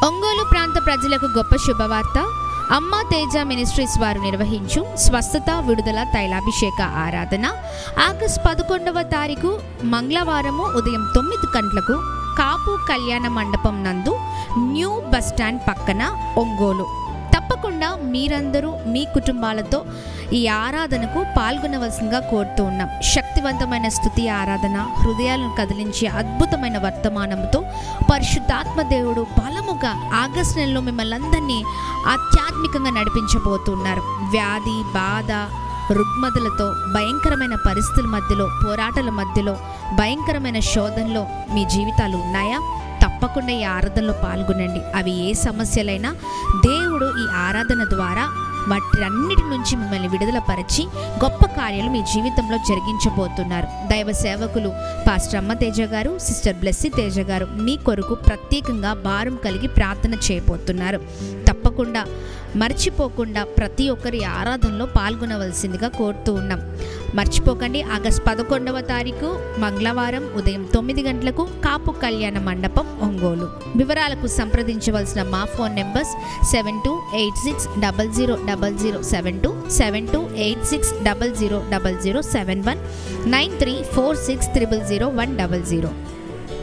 ఒంగోలు ప్రాంత ప్రజలకు గొప్ప శుభవార్త. అమ్మా తేజ మినిస్ట్రీస్ వారు నిర్వహించు స్వస్థత విడుదల తైలాభిషేక ఆరాధన ఆగస్టు 11వ తారీఖు మంగళవారము ఉదయం 9 గంటలకు కాపు కళ్యాణ మండపం నందు న్యూ బస్టాండ్ పక్కన ఒంగోలు. తప్పకుండా మీరందరూ మీ కుటుంబాలతో ఈ ఆరాధనకు పాల్గొనవలసిందిగా కోరుతూ ఉన్నాం. శక్తివంతమైన స్తుతి ఆరాధన, హృదయాలను కదిలించే అద్భుతమైన వర్తమానంతో పరిశుద్ధాత్మ దేవుడు బలముగా ఆగస్టు నెలలో మిమ్మల్ని అందరినీ ఆధ్యాత్మికంగా నడిపించబోతున్నారు. వ్యాధి, బాధ, రుగ్మతలతో భయంకరమైన పరిస్థితుల మధ్యలో, పోరాటాల మధ్యలో, భయంకరమైన శోధనలో మీ జీవితాలు ఉన్నాయా? తప్పకుండా ఈ ఆరాధనలో పాల్గొనండి. అవి ఏ సమస్యలైనా దేవుడు ఈ ఆరాధన ద్వారా వాటన్నిటి నుంచి మిమ్మల్ని విడుదలపరిచి గొప్ప కార్యాలు మీ జీవితంలో జరిగించబోతున్నారు. దైవ సేవకులు పాస్టర్ అమ్మ తేజ గారు, సిస్టర్ బ్లెస్సీ తేజ గారు మీ కొరకు ప్రత్యేకంగా భారం కలిగి ప్రార్థన చేయబోతున్నారు. తప్పకుండా మర్చిపోకుండా ప్రతి ఒక్కరి ఆరాధనలో పాల్గొనవలసిందిగా కోరుతూ ఉన్నాం. మర్చిపోకండి. ఆగస్టు 11వ తారీఖు మంగళవారం ఉదయం 9 గంటలకు కాపు కళ్యాణ మండపం ఒంగోలు. వివరాలకు సంప్రదించవలసిన మా ఫోన్ నెంబర్స్ 7286000072, 7286000071, 9346000100.